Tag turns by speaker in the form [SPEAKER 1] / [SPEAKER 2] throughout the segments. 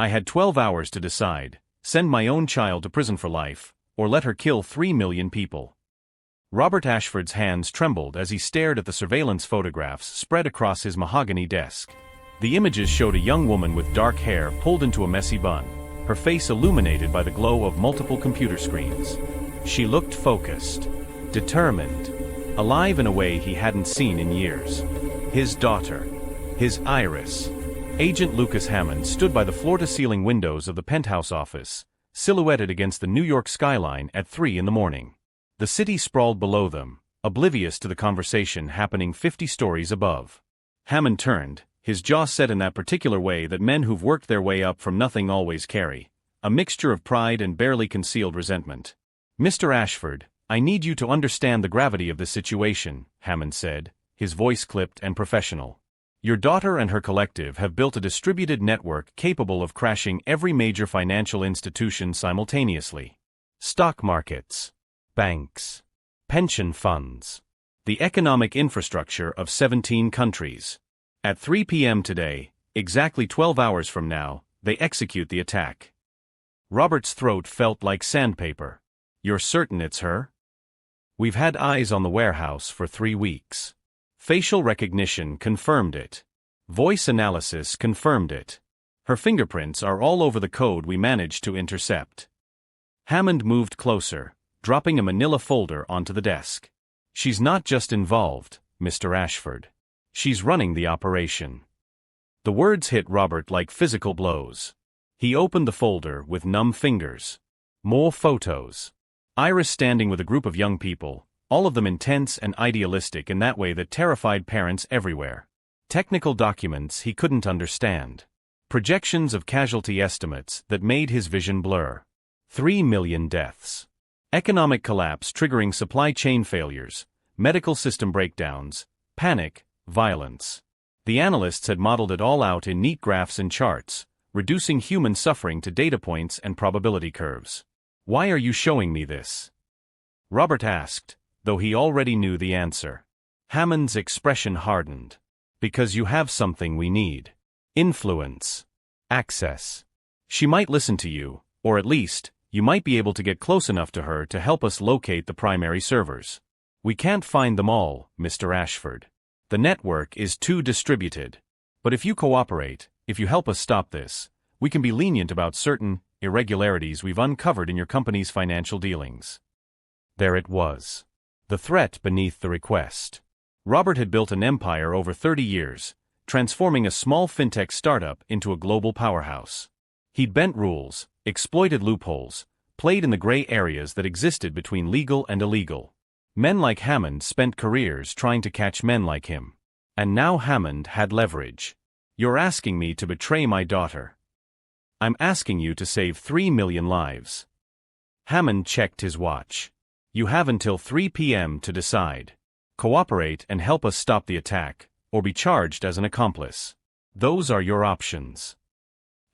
[SPEAKER 1] I had 12 hours to decide: send my own child to prison for life, or let her kill 3 million people. Robert Ashford's hands trembled as he stared at the surveillance photographs spread across his mahogany desk. The images showed a young woman with dark hair pulled into a messy bun, her face illuminated by the glow of multiple computer screens. She looked focused, determined, alive in a way he hadn't seen in years. His daughter. His Iris. Agent Lucas Hammond stood by the floor-to-ceiling windows of the penthouse office, silhouetted against the New York skyline at 3 in the morning. The city sprawled below them, oblivious to the conversation happening 50 stories above. Hammond turned, his jaw set in that particular way that men who've worked their way up from nothing always carry, a mixture of pride and barely concealed resentment. "Mr. Ashford, I need you to understand the gravity of this situation," Hammond said, his voice clipped and professional. "Your daughter and her collective have built a distributed network capable of crashing every major financial institution simultaneously. Stock markets, banks, pension funds, the economic infrastructure of 17 countries. At 3 p.m. today, exactly 12 hours from now, they execute the attack." Robert's throat felt like sandpaper. "You're certain it's her?" "We've had eyes on the warehouse for 3 weeks. Facial recognition confirmed it. Voice analysis confirmed it. Her fingerprints are all over the code we managed to intercept." Hammond moved closer, dropping a manila folder onto the desk. "She's not just involved, Mr. Ashford. She's running the operation." The words hit Robert like physical blows. He opened the folder with numb fingers. More photos. Iris standing with a group of young people, all of them intense and idealistic in that way that terrified parents everywhere. Technical documents he couldn't understand. Projections of casualty estimates that made his vision blur. 3 million deaths. Economic collapse triggering supply chain failures, medical system breakdowns, panic, violence. The analysts had modeled it all out in neat graphs and charts, reducing human suffering to data points and probability curves. "Why are you showing me this?" Robert asked, though he already knew the answer. Hammond's expression hardened. "Because you have something we need. Influence. Access. She might listen to you, or at least, you might be able to get close enough to her to help us locate the primary servers. We can't find them all, Mr. Ashford. The network is too distributed. But if you cooperate, if you help us stop this, we can be lenient about certain irregularities we've uncovered in your company's financial dealings." There it was. The threat beneath the request. Robert had built an empire over 30 years, transforming a small fintech startup into a global powerhouse. He'd bent rules, exploited loopholes, played in the gray areas that existed between legal and illegal. Men like Hammond spent careers trying to catch men like him. And now Hammond had leverage. "You're asking me to betray my daughter. I'm asking you to save 3 million lives." Hammond checked his watch. "You have until 3 p.m. to decide. Cooperate and help us stop the attack, or be charged as an accomplice. Those are your options."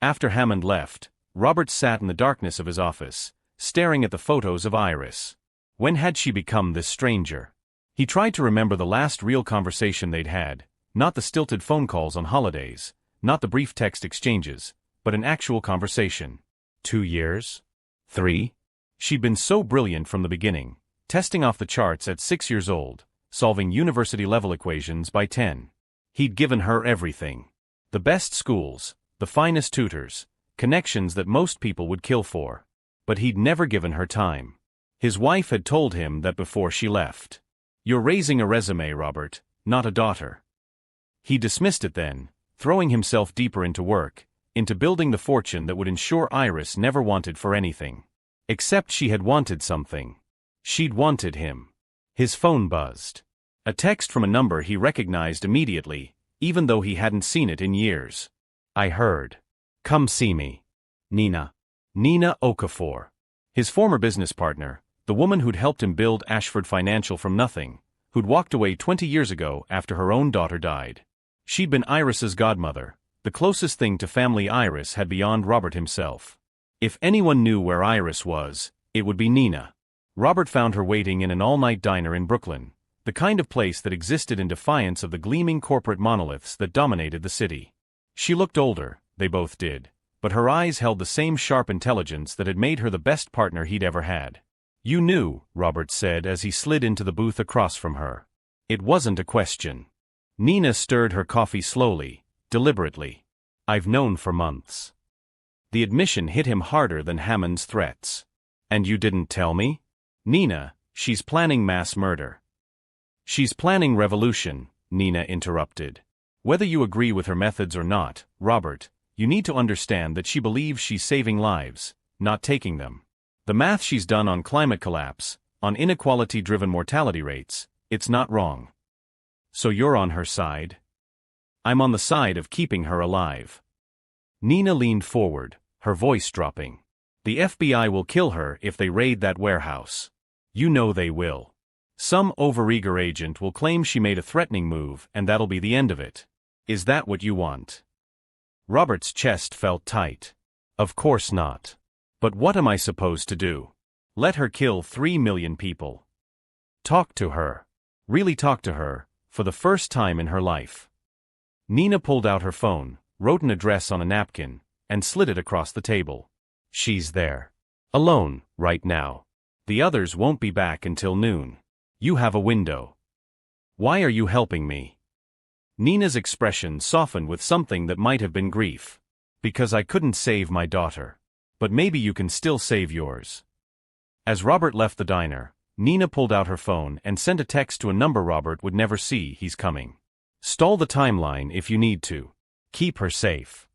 [SPEAKER 1] After Hammond left, Robert sat in the darkness of his office, staring at the photos of Iris. When had she become this stranger? He tried to remember the last real conversation they'd had, not the stilted phone calls on holidays, not the brief text exchanges, but an actual conversation. 2 years? 3? She'd been so brilliant from the beginning, testing off the charts at 6 years old, solving university-level equations by 10. He'd given her everything. The best schools, the finest tutors, connections that most people would kill for. But he'd never given her time. His wife had told him that before she left. "You're raising a resume, Robert, not a daughter." He dismissed it then, throwing himself deeper into work, into building the fortune that would ensure Iris never wanted for anything. Except she had wanted something. She'd wanted him. His phone buzzed. A text from a number he recognized immediately, even though he hadn't seen it in years. "I heard. Come see me. Nina." Nina Okafor. His former business partner, the woman who'd helped him build Ashford Financial from nothing, who'd walked away 20 years ago after her own daughter died. She'd been Iris's godmother, the closest thing to family Iris had beyond Robert himself. If anyone knew where Iris was, it would be Nina. Robert found her waiting in an all-night diner in Brooklyn, the kind of place that existed in defiance of the gleaming corporate monoliths that dominated the city. She looked older, they both did, but her eyes held the same sharp intelligence that had made her the best partner he'd ever had. "You knew," Robert said as he slid into the booth across from her. "It wasn't a question." Nina stirred her coffee slowly, deliberately. "I've known for months." The admission hit him harder than Hammond's threats. "And you didn't tell me?" "Nina, she's planning mass murder." "She's planning revolution," Nina interrupted. "Whether you agree with her methods or not, Robert, you need to understand that she believes she's saving lives, not taking them. The math she's done on climate collapse, on inequality-driven mortality rates, it's not wrong. So you're on her side?" "I'm on the side of keeping her alive." Nina leaned forward, her voice dropping. "The FBI will kill her if they raid that warehouse. You know they will. Some overeager agent will claim she made a threatening move and that'll be the end of it. Is that what you want?" Robert's chest felt tight. "Of course not. But what am I supposed to do? Let her kill 3 million people? Talk to her. Really talk to her, for the first time in her life." Nina pulled out her phone, wrote an address on a napkin, and slid it across the table. "She's there. Alone, right now. The others won't be back until noon. You have a window. Why are you helping me?" Nina's expression softened with something that might have been grief. "Because I couldn't save my daughter. But maybe you can still save yours." As Robert left the diner, Nina pulled out her phone and sent a text to a number Robert would never see. "He's coming. Stall the timeline if you need to. Keep her safe."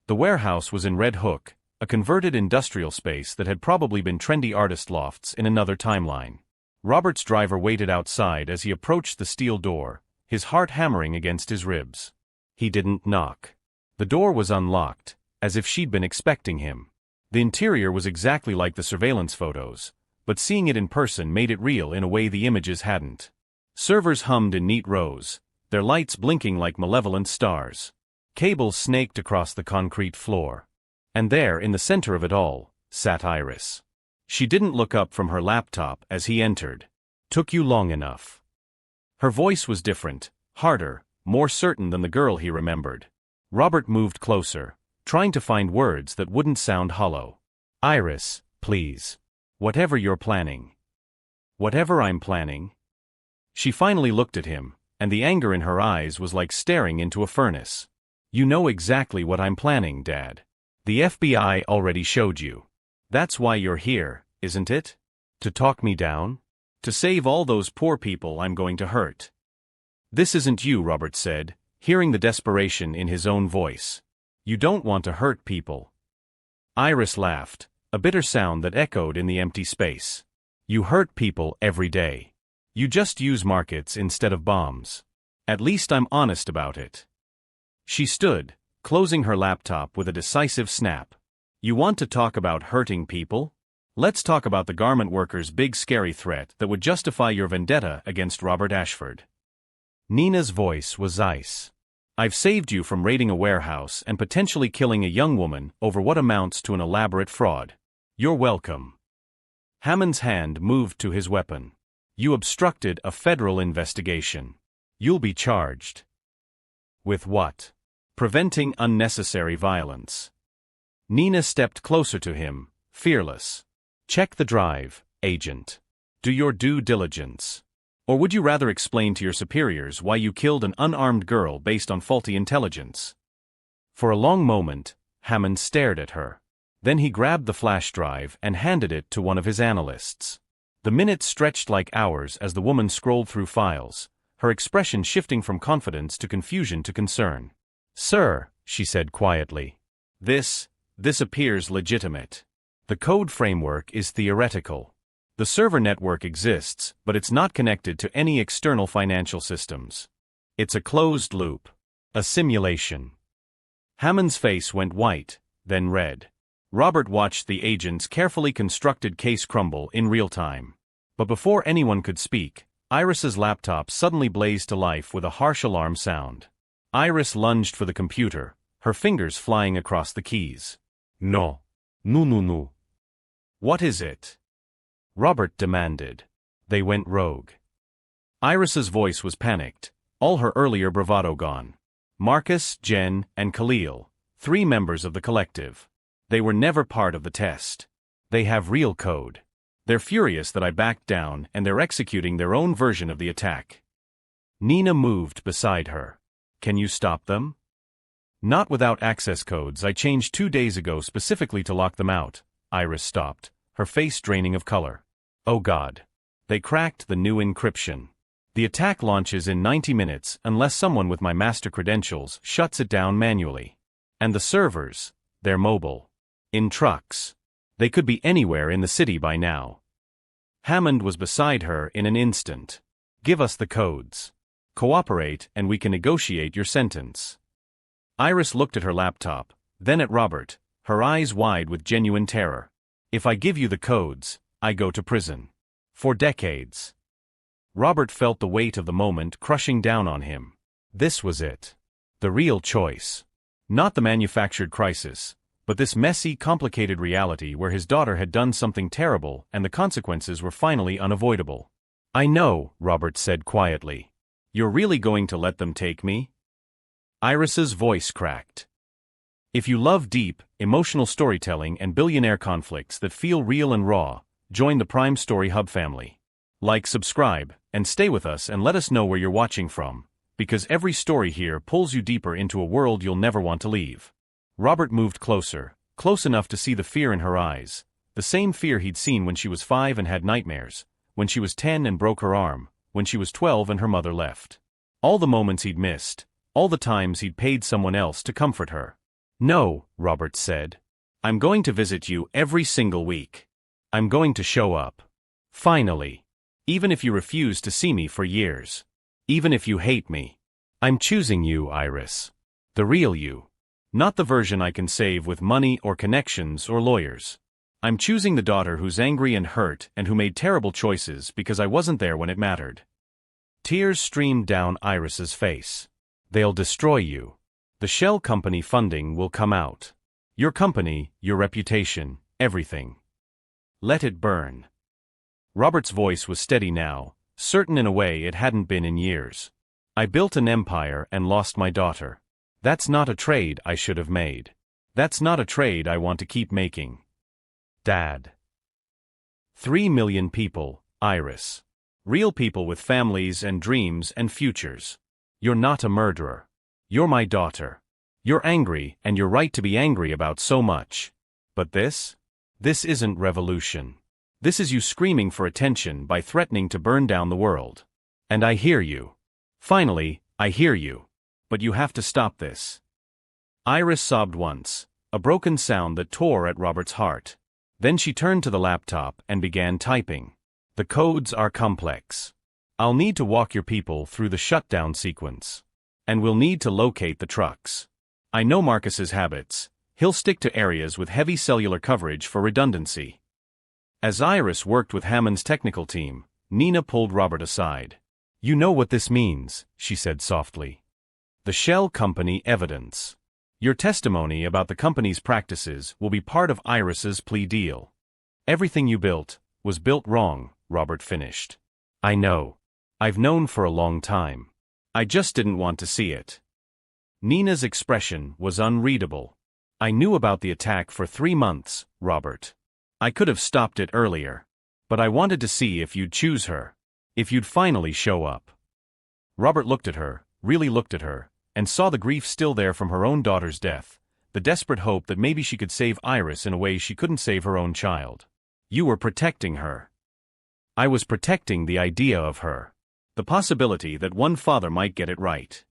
[SPEAKER 1] The warehouse was in Red Hook, a converted industrial space that had probably been trendy artist lofts in another timeline. Robert's driver waited outside as he approached the steel door, his heart hammering against his ribs. He didn't knock. The door was unlocked, as if she'd been expecting him. The interior was exactly like the surveillance photos, but seeing it in person made it real in a way the images hadn't. Servers hummed in neat rows, their lights blinking like malevolent stars. Cables snaked across the concrete floor. And there, in the center of it all, sat Iris. She didn't look up from her laptop as he entered. "Took you long enough." Her voice was different, harder, more certain than the girl he remembered. Robert moved closer, trying to find words that wouldn't sound hollow. "Iris, please. Whatever you're planning." "Whatever I'm planning?" She finally looked at him, and the anger in her eyes was like staring into a furnace. "You know exactly what I'm planning, Dad. The FBI already showed you. That's why you're here, isn't it? To talk me down? To save all those poor people I'm going to hurt." "This isn't you," Robert said, hearing the desperation in his own voice. "You don't want to hurt people." Iris laughed, a bitter sound that echoed in the empty space. "You hurt people every day. You just use markets instead of bombs. At least I'm honest about it." She stood, closing her laptop with a decisive snap. "You want to talk about hurting people? Let's talk about the garment workers' big scary threat that would justify your vendetta against Robert Ashford." Nina's voice was ice. "I've saved you from raiding a warehouse and potentially killing a young woman over what amounts to an elaborate fraud. You're welcome." Hammond's hand moved to his weapon. "You obstructed a federal investigation. You'll be charged." "With what?" "Preventing unnecessary violence." Nina stepped closer to him, fearless. "Check the drive, Agent. Do your due diligence. Or would you rather explain to your superiors why you killed an unarmed girl based on faulty intelligence?" For a long moment, Hammond stared at her. Then he grabbed the flash drive and handed it to one of his analysts. The minutes stretched like hours as the woman scrolled through files, her expression shifting from confidence to confusion to concern. "Sir," she said quietly, This appears legitimate. The code framework is theoretical. The server network exists, but it's not connected to any external financial systems. It's a closed loop. A simulation." Hammond's face went white, then red. Robert watched the agent's carefully constructed case crumble in real time. But before anyone could speak, Iris's laptop suddenly blazed to life with a harsh alarm sound. Iris lunged for the computer, her fingers flying across the keys. "No. No. "What is it?" Robert demanded. "They went rogue." Iris's voice was panicked, all her earlier bravado gone. "Marcus, Jen, and Khalil, 3 members of the collective. They were never part of the test. They have real code. They're furious that I backed down and they're executing their own version of the attack. Nina moved beside her. Can you stop them? Not without access codes I changed 2 days ago specifically to lock them out. Iris stopped, her face draining of color. Oh God. They cracked the new encryption. The attack launches in 90 minutes unless someone with my master credentials shuts it down manually. And the servers, they're mobile. In trucks. They could be anywhere in the city by now. Hammond was beside her in an instant. Give us the codes. Cooperate and we can negotiate your sentence. Iris looked at her laptop, then at Robert, her eyes wide with genuine terror. If I give you the codes, I go to prison. For decades. Robert felt the weight of the moment crushing down on him. This was it. The real choice. Not the manufactured crisis, but this messy, complicated reality where his daughter had done something terrible and the consequences were finally unavoidable. I know, Robert said quietly. You're really going to let them take me? Iris's voice cracked. If you love deep, emotional storytelling and billionaire conflicts that feel real and raw, join the Prime Story Hub family. Like, subscribe, and stay with us and let us know where you're watching from, because every story here pulls you deeper into a world you'll never want to leave. Robert moved closer, close enough to see the fear in her eyes, the same fear he'd seen when she was 5 and had nightmares, when she was 10 and broke her arm, when she was 12 and her mother left. All the moments he'd missed, all the times he'd paid someone else to comfort her. No, Robert said. I'm going to visit you every single week. I'm going to show up. Finally. Even if you refuse to see me for years. Even if you hate me. I'm choosing you, Iris. The real you. Not the version I can save with money or connections or lawyers. I'm choosing the daughter who's angry and hurt and who made terrible choices because I wasn't there when it mattered. Tears streamed down Iris's face. They'll destroy you. The shell company funding will come out. Your company, your reputation, everything. Let it burn. Robert's voice was steady now, certain in a way it hadn't been in years. I built an empire and lost my daughter. That's not a trade I should have made. That's not a trade I want to keep making. Dad. 3 million people, Iris. Real people with families and dreams and futures. You're not a murderer. You're my daughter. You're angry and you're right to be angry about so much. But this? This isn't revolution. This is you screaming for attention by threatening to burn down the world. And I hear you. Finally, I hear you. But you have to stop this. Iris sobbed once, a broken sound that tore at Robert's heart. Then she turned to the laptop and began typing. The codes are complex. I'll need to walk your people through the shutdown sequence. And we'll need to locate the trucks. I know Marcus's habits. He'll stick to areas with heavy cellular coverage for redundancy. As Iris worked with Hammond's technical team, Nina pulled Robert aside. You know what this means, she said softly. The shell company evidence. Your testimony about the company's practices will be part of Iris's plea deal. Everything you built was built wrong, Robert finished. I know. I've known for a long time. I just didn't want to see it. Nina's expression was unreadable. I knew about the attack for 3 months, Robert. I could have stopped it earlier. But I wanted to see if you'd choose her. If you'd finally show up. Robert looked at her, really looked at her, and saw the grief still there from her own daughter's death, the desperate hope that maybe she could save Iris in a way she couldn't save her own child. You were protecting her. I was protecting the idea of her. The possibility that one father might get it right.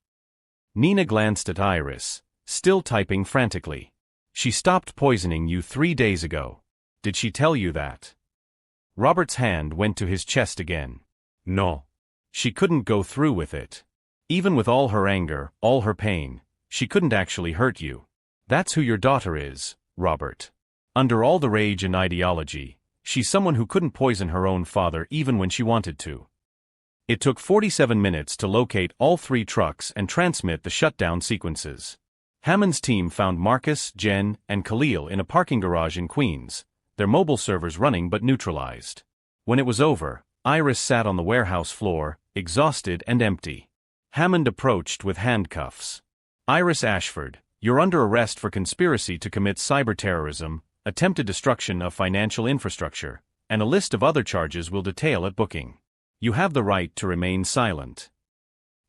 [SPEAKER 1] Nina glanced at Iris, still typing frantically. She stopped poisoning you 3 days ago. Did she tell you that? Robert's hand went to his chest again. No. She couldn't go through with it. Even with all her anger, all her pain, she couldn't actually hurt you. That's who your daughter is, Robert. Under all the rage and ideology, she's someone who couldn't poison her own father even when she wanted to. It took 47 minutes to locate all 3 trucks and transmit the shutdown sequences. Hammond's team found Marcus, Jen, and Khalil in a parking garage in Queens, their mobile servers running but neutralized. When it was over, Iris sat on the warehouse floor, exhausted and empty. Hammond approached with handcuffs. Iris Ashford, You're under arrest for conspiracy to commit cyberterrorism, attempted destruction of financial infrastructure, and a list of other charges we'll detail at booking. You have the right to remain silent."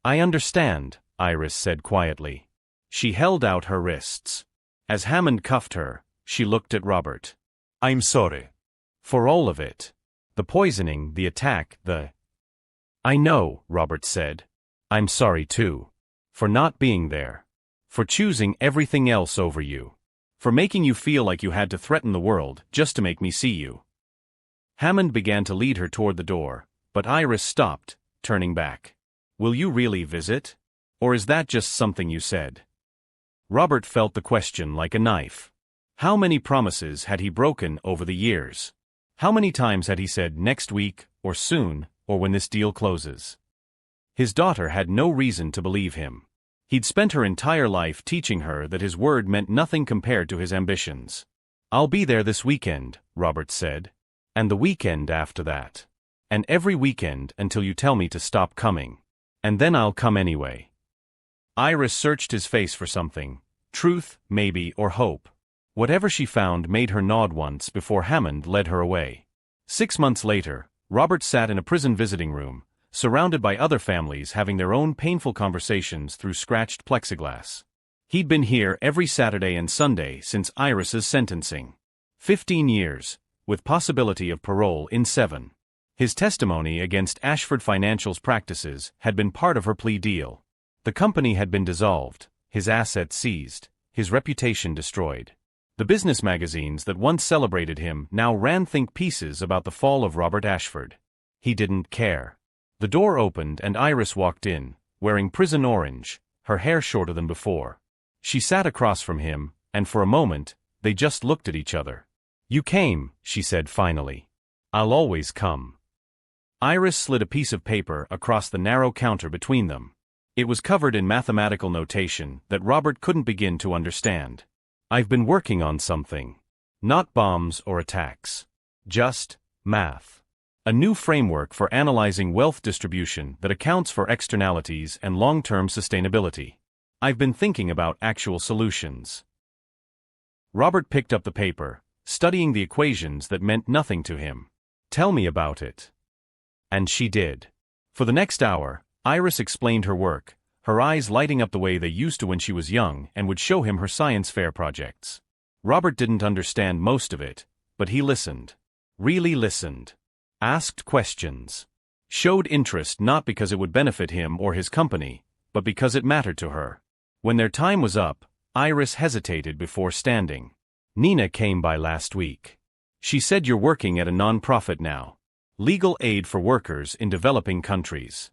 [SPEAKER 1] "I understand," Iris said quietly. She held out her wrists. As Hammond cuffed her, she looked at Robert. "I'm sorry. For all of it. The poisoning, the attack, the—" "I know," Robert said. "I'm sorry too. For not being there. For choosing everything else over you. For making you feel like you had to threaten the world just to make me see you." Hammond began to lead her toward the door, but Iris stopped, turning back. "Will you really visit? Or is that just something you said?" Robert felt the question like a knife. How many promises had he broken over the years? How many times had he said next week, or soon, or when this deal closes? His daughter had no reason to believe him. He'd spent her entire life teaching her that his word meant nothing compared to his ambitions. "I'll be there this weekend," Robert said. "And the weekend after that. And every weekend until you tell me to stop coming. And then I'll come anyway." Iris searched his face for something. Truth, maybe, or hope. Whatever she found made her nod once before Hammond led her away. 6 months later, Robert sat in a prison visiting room, surrounded by other families having their own painful conversations through scratched plexiglass. He'd been here every Saturday and Sunday since Iris's sentencing. 15 years, with possibility of parole in 7. His testimony against Ashford Financial's practices had been part of her plea deal. The company had been dissolved, his assets seized, his reputation destroyed. The business magazines that once celebrated him now ran think pieces about the fall of Robert Ashford. He didn't care. The door opened and Iris walked in, wearing prison orange, her hair shorter than before. She sat across from him, and for a moment, they just looked at each other. "You came," she said finally. "I'll always come." Iris slid a piece of paper across the narrow counter between them. It was covered in mathematical notation that Robert couldn't begin to understand. "I've been working on something. Not bombs or attacks. Just math. A new framework for analyzing wealth distribution that accounts for externalities and long-term sustainability. I've been thinking about actual solutions." Robert picked up the paper, studying the equations that meant nothing to him. "Tell me about it." And she did. For the next hour, Iris explained her work, her eyes lighting up the way they used to when she was young and would show him her science fair projects. Robert didn't understand most of it, but he listened. Really listened. Asked questions. Showed interest not because it would benefit him or his company, but because it mattered to her. When their time was up, Iris hesitated before standing. "Nina came by last week. She said you're working at a non-profit now. Legal aid for workers in developing countries."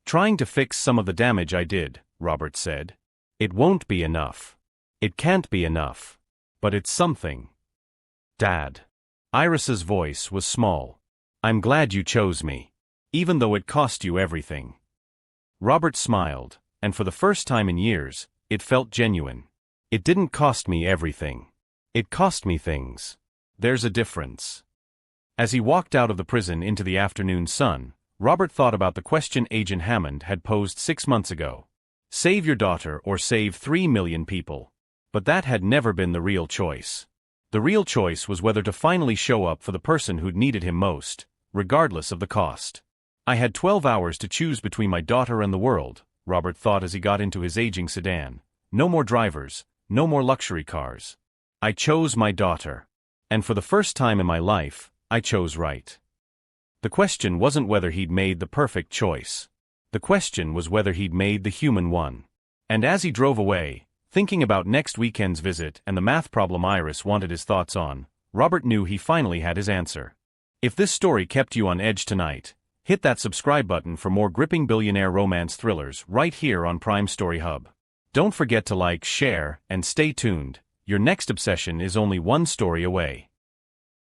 [SPEAKER 1] "Trying to fix some of the damage I did," Robert said. "It won't be enough. It can't be enough. But it's something." "Dad." Iris's voice was small. "I'm glad you chose me. Even though it cost you everything." Robert smiled, and for the first time in years, it felt genuine. "It didn't cost me everything. It cost me things. There's a difference." As he walked out of the prison into the afternoon sun, Robert thought about the question Agent Hammond had posed 6 months ago. Save your daughter or save 3 million people. But that had never been the real choice. The real choice was whether to finally show up for the person who'd needed him most, regardless of the cost. "I had 12 hours to choose between my daughter and the world," Robert thought as he got into his aging sedan. "No more drivers, no more luxury cars. I chose my daughter. And for the first time in my life, I chose right." The question wasn't whether he'd made the perfect choice. The question was whether he'd made the human one. And as he drove away, thinking about next weekend's visit and the math problem Iris wanted his thoughts on, Robert knew he finally had his answer. If this story kept you on edge tonight, hit that subscribe button for more gripping billionaire romance thrillers right here on Prime Story Hub. Don't forget to like, share, and stay tuned. Your next obsession is only one story away.